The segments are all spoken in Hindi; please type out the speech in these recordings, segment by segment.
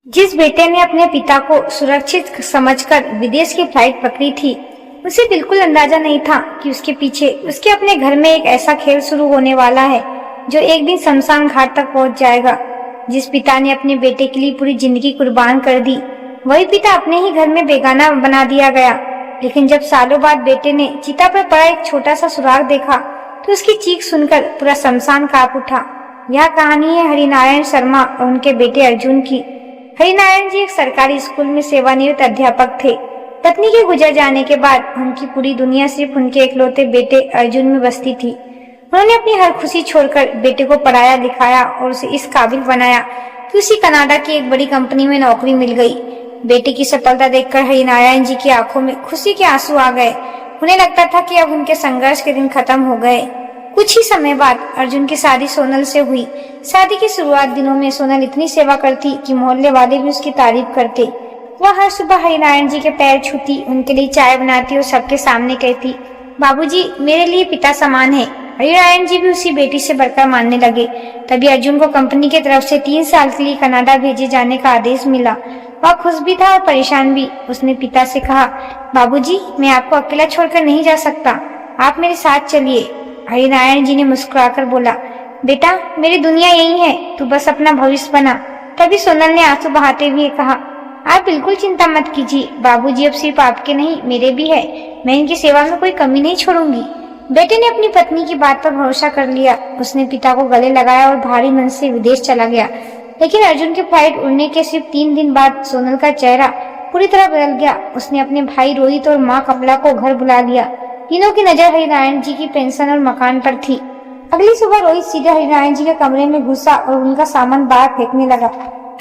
जिस बेटे ने अपने पिता को सुरक्षित समझकर विदेश की फ्लाइट पकड़ी थी, उसे बिल्कुल अंदाजा नहीं था कि उसके पीछे उसके अपने घर में एक ऐसा खेल शुरू होने वाला है जो एक दिन शमशान घाट तक पहुंच जाएगा। जिस पिता ने अपने बेटे के लिए पूरी जिंदगी कुर्बान कर दी, वही पिता अपने ही घर में बेगाना बना दिया गया। लेकिन जब सालों बाद बेटे ने चिता पर पड़ा एक छोटा सा सुराग देखा, तो उसकी चीख सुनकर पूरा शमशान कांप उठा। यह कहानी है हरिनारायण शर्मा और उनके बेटे अर्जुन की। हरिनारायण जी एक सरकारी स्कूल में सेवानिवृत्त अध्यापक थे। पत्नी के गुजर जाने के बाद उनकी पूरी दुनिया सिर्फ उनके इकलौते बेटे अर्जुन में बसती थी। उन्होंने अपनी हर खुशी छोड़कर बेटे को पढ़ाया लिखाया और उसे इस काबिल बनाया कि उसे कनाडा की एक बड़ी कंपनी में नौकरी मिल गई। बेटे की सफलता देखकर हरिनारायण जी की आंखों में खुशी के आंसू आ गए। उन्हें लगता था कि अब उनके संघर्ष के दिन खत्म हो गए। कुछ ही समय बाद अर्जुन की शादी सोनल से हुई। शादी की शुरुआत दिनों में सोनल इतनी सेवा करती कि मोहल्ले वाले भी उसकी तारीफ करते। वह हर सुबह हरिनारायण जी के पैर छूती, उनके लिए चाय बनाती और सबके सामने कहती, बाबूजी मेरे लिए पिता समान है। हरिनारायण जी भी उसी बेटी से बढ़कर मानने लगे। तभी अर्जुन को कंपनी की तरफ से 3 साल के लिए कनाडा भेजे जाने का आदेश मिला। वह खुश भी था और परेशान भी। उसने पिता से कहा, बाबूजी मैं आपको अकेला छोड़कर नहीं जा सकता, आप मेरे साथ चलिए। हरिनारायण जी ने मुस्कुराकर बोला, बेटा मेरी दुनिया यही है, तू बस अपना भविष्य बना। तभी सोनल ने आंसू बहाते हुए कहा, आप बिल्कुल चिंता मत कीजिए, बाबूजी अब सिर्फ आपके नहीं मेरे भी है। मैं इनकी सेवा में कोई कमी नहीं छोड़ूंगी। बेटे ने अपनी पत्नी की बात पर भरोसा कर लिया। उसने पिता को गले लगाया और भारी मन से विदेश चला गया। लेकिन अर्जुन की फ्लाइट उड़ने के सिर्फ 3 दिन बाद सोनल का चेहरा पूरी तरह बदल गया। उसने अपने भाई रोहित और माँ कमला को घर बुला लिया। तीनों की नजर हरिनारायण जी की पेंशन और मकान पर थी। अगली सुबह रोहित सीधे हरिनारायण जी के कमरे में घुसा और उनका सामान बाहर फेंकने लगा।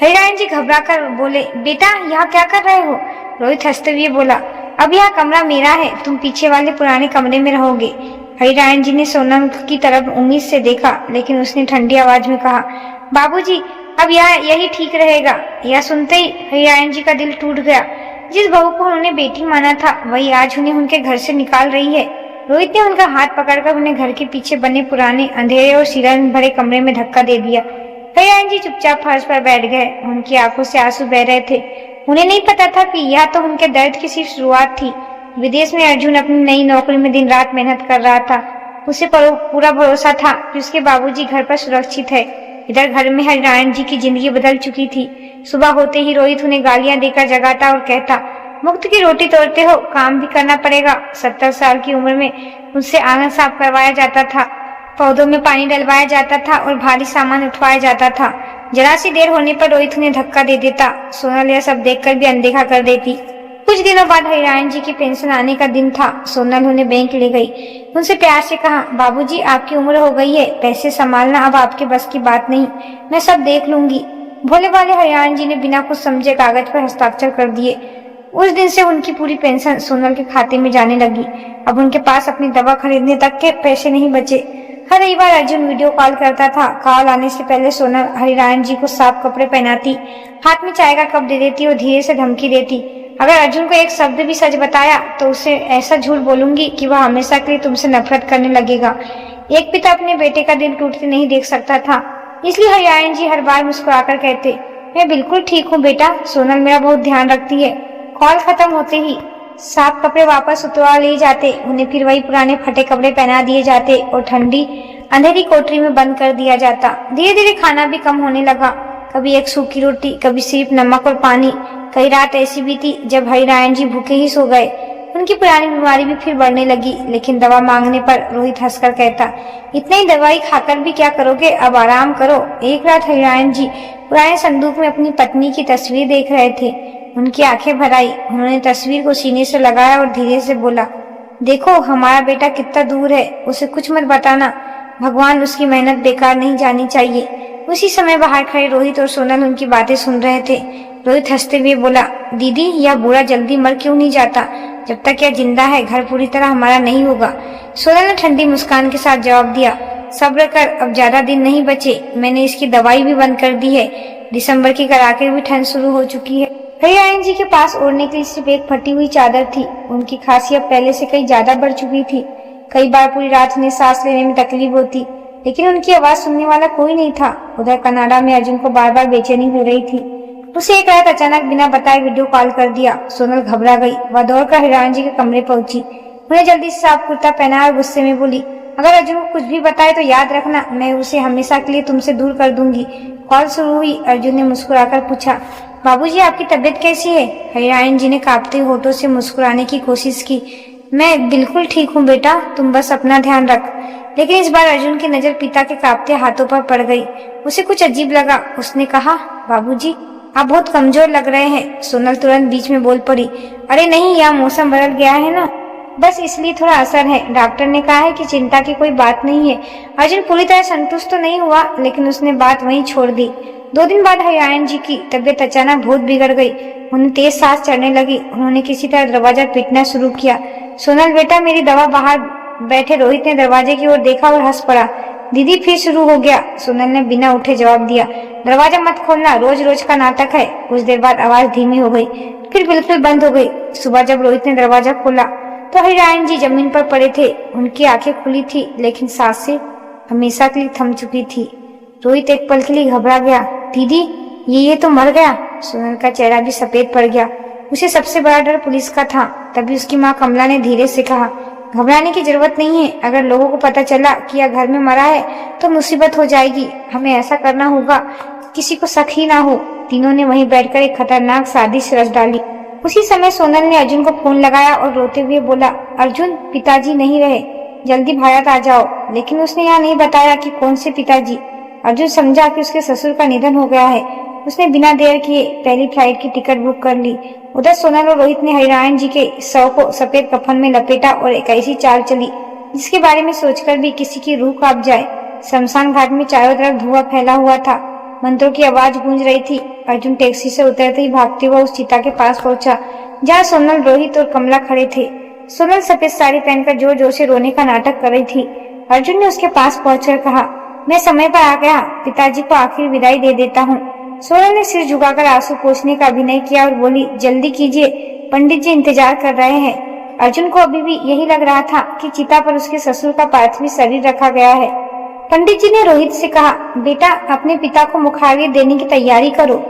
हरिनारायण जी घबराकर बोले, बेटा यहाँ क्या कर रहे हो? रोहित हंसते हुए बोला, अब यह कमरा मेरा है, तुम पीछे वाले पुराने कमरे में रहोगे। हरिनारायण जी ने सोनल की तरफ उम्मीद से देखा, लेकिन उसने ठंडी आवाज में कहा, बाबूजी अब यही ठीक रहेगा। यह सुनते ही हरिनारायण जी का दिल टूट गया। जिस बहू को उन्होंने बेटी माना था, वही आज उन्हें उनके घर से निकाल रही है। रोहित ने उनका हाथ पकड़कर उन्हें घर के पीछे बने पुराने अंधेरे और सिरन भरे कमरे में धक्का दे दिया। हरिनारायण जी चुपचाप फर्श पर बैठ गए। उनकी आंखों से आंसू बह रहे थे। उन्हें नहीं पता था कि यह तो उनके दर्द की सिर्फ शुरुआत थी। विदेश में अर्जुन अपनी नई नौकरी में दिन रात मेहनत कर रहा था। उसे पूरा भरोसा था कि उसके बाबूजी घर पर सुरक्षित है। इधर घर में हरिनारायण जी की जिंदगी बदल चुकी थी। सुबह होते ही रोहित उन्हें गालियां देकर जगाता और कहता, मुफ्त की रोटी तोड़ते हो, काम भी करना पड़ेगा। 70 साल की उम्र में उनसे आंगन साफ करवाया जाता था, पौधों में पानी डलवाया जाता था और भारी सामान उठवाया जाता था। जरा सी देर होने पर रोहित उन्हें धक्का दे देता। सोनल यह सब देखकर भी अनदेखा कर देती। कुछ दिनों बाद हरिनारायण जी की पेंशन आने का दिन था। सोनल उन्हें बैंक ले गई। उनसे प्यार से कहा, बाबूजी आपकी उम्र हो गई है, पैसे संभालना अब आपके बस की बात नहीं, मैं सब देख लूंगी। भोले भाले हरिनारायण जी ने बिना कुछ समझे कागज पर हस्ताक्षर कर दिए। उस दिन से उनकी पूरी पेंशन सोनल के खाते में जाने लगी। अब उनके पास अपनी दवा खरीदने तक के पैसे नहीं बचे। हर रविवार अर्जुन वीडियो कॉल करता था। कॉल आने से पहले सोनल हरिनारायण जी को साफ कपड़े पहनाती, हाथ में चाय का कप दे देती और धीरे से धमकी देती, अगर अर्जुन को एक शब्द भी सच बताया तो उसे ऐसा झूठ बोलूंगी कि वह हमेशा के लिए तुमसे नफरत करने लगेगा। एक पिता अपने बेटे का दिल टूटते नहीं देख सकता था, इसलिए हरिनारायण जी हर बार मुस्कुराकर कहते, मैं बिल्कुल ठीक हूँ बेटा, सोनल मेरा बहुत ध्यान रखती है। कॉल खत्म होते ही साफ कपड़े वापस उतरवा लिए जाते। उन्हें फिर वही पुराने फटे कपड़े पहना दिए जाते और ठंडी अंधेरी कोठरी में बंद कर दिया जाता। धीरे धीरे खाना भी कम होने लगा। कभी एक सूखी रोटी, कभी सिर्फ नमक और पानी। कई रात ऐसी भी थी जब हरिनारायण जी भूखे ही सो गए। उनकी पुरानी बीमारी भी फिर बढ़ने लगी। लेकिन दवा मांगने पर रोहित हंसकर कहता, इतनी दवाई खाकर भी क्या करोगे, अब आराम करो। एक रात हरिनारायण जी पुराने संदूक में अपनी पत्नी की तस्वीर देख रहे थे। उनकी आंखें भर आई। उन्होंने तस्वीर को सीने से लगाया और धीरे से बोला, देखो हमारा बेटा कितना दूर है, उसे कुछ मत बताना, भगवान उसकी मेहनत बेकार नहीं जानी चाहिए। उसी समय बाहर खड़े रोहित और सोनल उनकी बातें सुन रहे थे। रोहित हंसते हुए बोला, दीदी यह बूढ़ा जल्दी मर क्यों नहीं जाता, जब तक यह जिंदा है घर पूरी तरह हमारा नहीं होगा। सोनल ने ठंडी मुस्कान के साथ जवाब दिया, सब्र कर, अब ज्यादा दिन नहीं बचे, मैंने इसकी दवाई भी बंद कर दी है। दिसंबर की कड़ाके हुई ठंड शुरू हो चुकी है। हरिनारायण जी के पास ओढ़ने के लिए सिर्फ एक फटी हुई चादर थी। उनकी खांसी अब पहले से कई ज्यादा बढ़ चुकी थी। कई बार पूरी रात उन्हें सांस लेने में तकलीफ होती, लेकिन उनकी आवाज सुनने वाला कोई नहीं था। उधर कनाडा में अर्जुन को बार बार बेचैनी हो रही थी। उसे एक रात अचानक बिना बताए वीडियो कॉल कर दिया। सोनल घबरा गई। वह दौड़कर हिरायन जी के कमरे पहुंची, उन्हें जल्दी से साफ कुर्ता पहनाया और गुस्से में बोली, अगर अर्जुन को कुछ भी बताए तो याद रखना, मैं उसे हमेशा के लिए तुमसे दूर कर दूंगी। कॉल शुरू हुई। अर्जुन ने मुस्कुराकर पूछा, बाबूजी आपकी तबीयत कैसी है? हिरायन जी ने कांपते होठों से मुस्कुराने की कोशिश की। मैं बिल्कुल ठीक हूँ बेटा, तुम बस अपना ध्यान रख। लेकिन इस बार अर्जुन की नजर पिता के कांपते हाथों पर पड़ गई। उसे कुछ अजीब लगा। उसने कहा, बाबूजी आप बहुत कमजोर लग रहे हैं। सोनल तुरंत बीच में बोल पड़ी, अरे नहीं, यह मौसम बदल गया है ना, बस इसलिए थोड़ा असर है। डॉक्टर ने कहा है कि चिंता की कोई बात नहीं है। अर्जुन पूरी तरह संतुष्ट तो नहीं हुआ, लेकिन उसने बात वहीं छोड़ दी। 2 दिन बाद हिरायन जी की तबीयत अचानक बहुत बिगड़ गई। उन्हें तेज सांस चढ़ने लगी। उन्होंने किसी तरह दरवाजा पीटना शुरू किया। सोनल बेटा मेरी दवा। बाहर बैठे रोहित ने दरवाजे की ओर देखा और हंस पड़ा। दीदी फिर शुरू हो गया। सोनल ने बिना उठे जवाब दिया, दरवाजा मत खोलना, रोज रोज का नाटक है। कुछ देर बाद आवाज धीमी हो गई, फिर बिल्कुल बंद हो गई। सुबह जब रोहित ने दरवाजा खोला तो हिरायन जी जमीन पर पड़े थे। उनकी आंखें खुली थी, लेकिन सांसें हमेशा के लिए थम चुकी थी। रोहित एक पल के लिए घबरा गया। दीदी ये तो मर गया। सोनल का चेहरा भी सफेद पड़ गया। उसे सबसे बड़ा डर पुलिस का था। तभी उसकी माँ कमला ने धीरे से कहा, घबराने की जरूरत नहीं है। अगर लोगों को पता चला कि यह घर में मरा है तो मुसीबत हो जाएगी। हमें ऐसा करना होगा किसी को शक ही ना हो। तीनों ने वहीं बैठकर एक खतरनाक साजिश रच डाली। उसी समय सोनल ने अर्जुन को फोन लगाया और रोते हुए बोला, अर्जुन पिताजी नहीं रहे, जल्दी भारत आ जाओ। लेकिन उसने यहाँ नहीं बताया कि कौन से पिताजी। अर्जुन समझा कि उसके ससुर का निधन हो गया है। उसने बिना देर किए पहली फ्लाइट की टिकट बुक कर ली। उधर सोनल और रोहित ने हिरायन जी के शव को सफेद कफन में लपेटा और एक ऐसी चाल चली जिसके बारे में सोचकर भी किसी की रूह कांप जाए। शमशान घाट में चारों तरफ धुआं फैला हुआ था। मंत्रों की आवाज गूंज रही थी। अर्जुन टैक्सी से उतरते ही भागते हुए उस चिता के पास पहुंचा जहाँ सोनल, रोहित और कमला खड़े थे। सोनल सफेद साड़ी पहनकर जोर जोर से रोने का नाटक कर रही थी। अर्जुन ने उसके पास पहुंचकर कहा, मैं समय पर आ गया, पिताजी को आखिर विदाई दे देता हूँ। सोनल ने सिर झुकाकर आंसू पोंछने का अभिनय किया और बोली, जल्दी कीजिए, पंडित जी इंतजार कर रहे हैं। अर्जुन को अभी भी यही लग रहा था कि चिता पर उसके ससुर का पार्थिव शरीर रखा गया है। पंडित जी ने रोहित से कहा, बेटा अपने पिता को मुखाग्नि देने की तैयारी करो।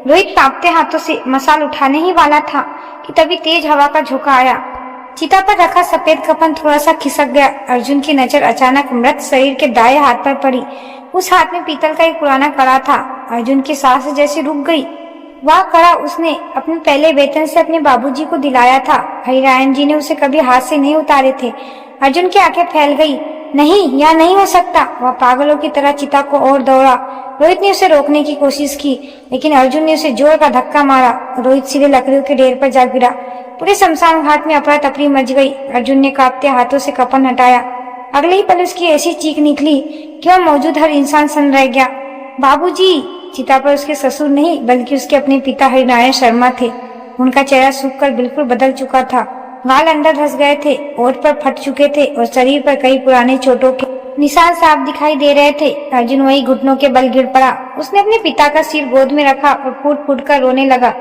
रोहित कांपते हाथों से मसाल उठाने ही वाला था कि तभी तेज हवा का झोंका आया। चिता पर रखा सफेद कफन थोड़ा सा खिसक गया। अर्जुन की नजर अचानक मृत शरीर के दाएं हाथ पर पड़ी। उस हाथ में पीतल का एक पुराना कड़ा था। अर्जुन की सांस जैसे रुक गई। वह कड़ा उसने अपने पहले वेतन से अपने बाबूजी को दिलाया था। हिरायन जी ने उसे कभी हाथ से नहीं उतारे थे। अर्जुन की आंखें फैल गई। नहीं, यह नहीं हो सकता। वह पागलों की तरह चिता को और दौड़ा। रोहित ने उसे रोकने की कोशिश की, लेकिन अर्जुन ने उसे जोर का धक्का मारा। रोहित सीधे लकड़ियों के ढेर पर जा गिरा। पूरे शमशान घाट में अफरा तफरी मच गई। अर्जुन ने कांपते हाथों से कफन हटाया। अगले ही पल उसकी ऐसी चीख निकली कि वह मौजूद हर इंसान सन्न रह गया। बाबूजी! चिता पर उसके ससुर नहीं बल्कि उसके अपने पिता हरिनारायण शर्मा थे। उनका चेहरा सूखकर बिल्कुल बदल चुका था। गाल अंदर धंस गए थे, ओठ पर फट चुके थे और शरीर पर कई पुराने चोटों के निशान साफ दिखाई दे रहे थे। अर्जुन वही घुटनों के बल गिर पड़ा। उसने अपने पिता का सिर गोद में रखा और फूट फूट कर रोने लगा।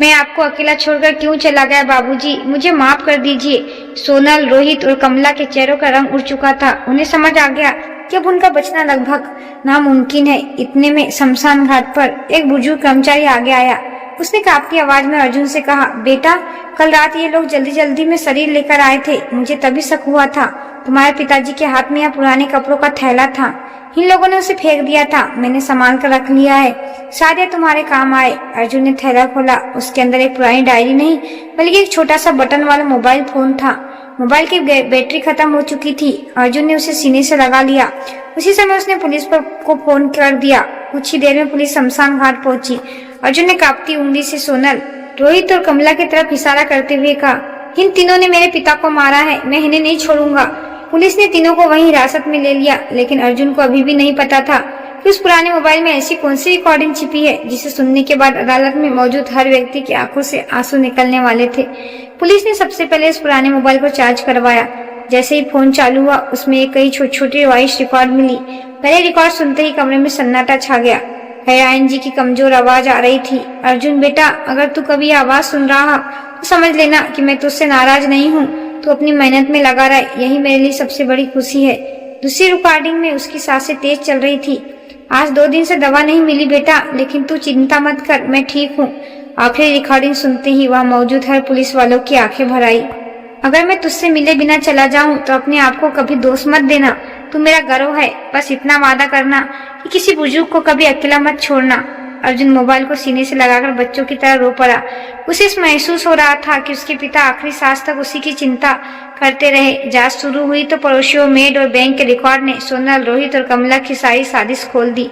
मैं आपको अकेला छोड़कर क्यों चला गया बाबूजी, मुझे माफ कर दीजिए। सोनल, रोहित और कमला के चेहरों का रंग उड़ चुका था। उन्हें समझ आ गया कि अब उनका बचना लगभग नामुमकिन है। इतने में शमशान घाट पर एक बुजुर्ग कर्मचारी आगे आया। उसने कांपती आवाज में अर्जुन से कहा, बेटा कल रात ये लोग जल्दी जल्दी में शरीर लेकर आए थे। मुझे तभी शक हुआ था। तुम्हारे पिताजी के हाथ में यह पुराने कपड़ों का थैला था। इन लोगों ने उसे फेंक दिया था। मैंने संभाल कर रख लिया है, शायद ये तुम्हारे काम आए। अर्जुन ने थैला खोला। उसके अंदर एक पुरानी डायरी नहीं बल्कि एक छोटा सा बटन वाला मोबाइल फोन था। मोबाइल की बैटरी खत्म हो चुकी थी। अर्जुन ने उसे सीने से लगा लिया। उसी समय उसने पुलिस को फोन कर दिया। कुछ ही देर में पुलिस शमशान घाट पहुंची। अर्जुन ने कांपती उंगली से सोनल, रोहित और कमला की तरफ इशारा करते हुए कहा, इन तीनों ने मेरे पिता को मारा है, मैं इन्हें नहीं छोड़ूंगा। पुलिस ने तीनों को वहीं हिरासत में ले लिया, लेकिन अर्जुन को अभी भी नहीं पता था कि उस पुराने मोबाइल में ऐसी कौन सी रिकॉर्डिंग छिपी है जिसे सुनने के बाद अदालत में मौजूद हर व्यक्ति की आंखों से आंसू निकलने वाले थे। पुलिस ने सबसे पहले इस पुराने मोबाइल को चार्ज करवाया। जैसे ही फोन चालू हुआ उसमें एक कई छोटी छोटी वॉइस रिकॉर्ड मिली। पहले रिकॉर्ड सुनते ही कमरे में सन्नाटा छा गया। हिरायन जी की कमजोर आवाज आ रही थी, अर्जुन बेटा अगर तू कभी आवाज सुन रहा तो समझ लेना कि मैं तुझसे नाराज नहीं हूँ। तू अपनी मेहनत में लगा रहा, यही मेरे लिए सबसे बड़ी खुशी है। दूसरी रिकॉर्डिंग में उसकी सांसें तेज चल रही थी। आज 2 दिन से दवा नहीं मिली बेटा, लेकिन तू चिंता मत कर, मैं ठीक हूँ। आखिरी रिकॉर्डिंग सुनते ही वहाँ मौजूद हर पुलिस वालों की आंखें भर आई। अगर मैं तुझसे मिले बिना चला जाऊं तो अपने आप को कभी दोष मत देना। तू मेरा गर्व है, बस इतना वादा करना कि किसी बुजुर्ग को कभी अकेला मत छोड़ना। अर्जुन मोबाइल को सीने से लगाकर बच्चों की तरह रो पड़ा। उसे महसूस हो रहा था कि उसके पिता आखिरी सांस तक उसी की चिंता करते रहे। जांच शुरू हुई तो पड़ोसियों, मेड और बैंक के रिकॉर्ड ने सोनल, रोहित और कमला की सारी साजिश खोल दी।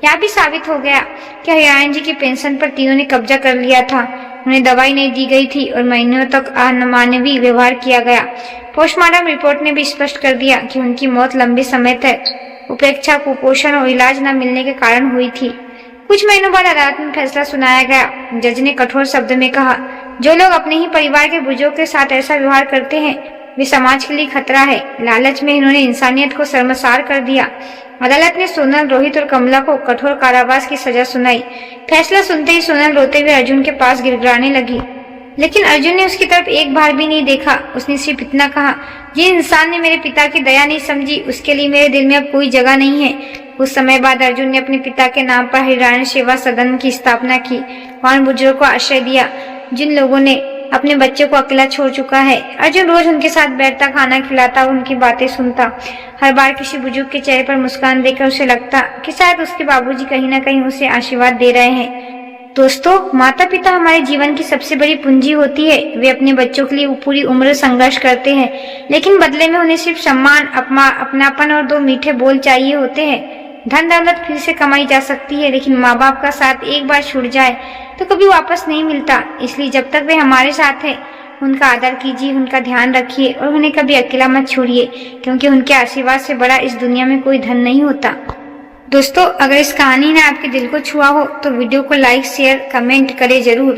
यह भी साबित हो गया कि हरियाणा जी की पेंशन पर तीनों ने कब्जा कर लिया था। उन्हें दवाई नहीं दी गई थी और महीनों तक अमानवीय व्यवहार किया गया। पोस्टमार्टम रिपोर्ट ने भी स्पष्ट कर दिया कि उनकी मौत लंबे समय तक उपेक्षा, कुपोषण और इलाज न मिलने के कारण हुई थी। कुछ महीनों बाद अदालत में फैसला सुनाया गया। जज ने कठोर शब्द में कहा, जो लोग अपने ही परिवार के बुजुर्ग के साथ ऐसा व्यवहार करते हैं वे समाज के लिए खतरा है। लालच में इन्होंने इंसानियत को शर्मसार कर दिया। अदालत ने सोनल, रोहित और कमला को कठोर कारावास की सजा सुनाई। फैसला सुनते ही सोनल रोते हुए अर्जुन के पास गिड़गिड़ाने लगी, लेकिन अर्जुन ने उसकी तरफ एक बार भी नहीं देखा। उसने सिर्फ इतना कहा, ये इंसान ने मेरे पिता की दया नहीं समझी, उसके लिए मेरे दिल में अब कोई जगह नहीं है। कुछ समय बाद अर्जुन ने अपने पिता के नाम पर हरियाणा सेवा सदन की स्थापना की। वहां बुजुर्गों को आश्रय दिया जिन लोगों ने अपने बच्चों को अकेला छोड़ चुका है। अर्जुन रोज उनके साथ बैठता, खाना खिलाता और उनकी बातें सुनता। हर बार किसी बुजुर्ग के चेहरे पर मुस्कान देखकर उसे लगता कि शायद उसके बाबूजी कहीं न कहीं उसे आशीर्वाद दे रहे हैं। दोस्तों, माता पिता हमारे जीवन की सबसे बड़ी पूंजी होती है। वे अपने बच्चों के लिए पूरी उम्र संघर्ष करते हैं, लेकिन बदले में उन्हें सिर्फ सम्मान, अपनापन और 2 मीठे बोल चाहिए होते हैं। धन दौलत फिर से कमाई जा सकती है, लेकिन माँ बाप का साथ एक बार छूट जाए तो कभी वापस नहीं मिलता। इसलिए जब तक वे हमारे साथ हैं, उनका आदर कीजिए, उनका ध्यान रखिए और उन्हें कभी अकेला मत छोड़िए, क्योंकि उनके आशीर्वाद से बड़ा इस दुनिया में कोई धन नहीं होता। दोस्तों, अगर इस कहानी ने आपके दिल को छुआ हो तो वीडियो को लाइक, शेयर, कमेंट करें जरूर।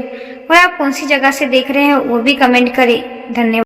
और आप कौन सी जगह से देख रहे हो वो भी कमेंट करें। धन्यवाद।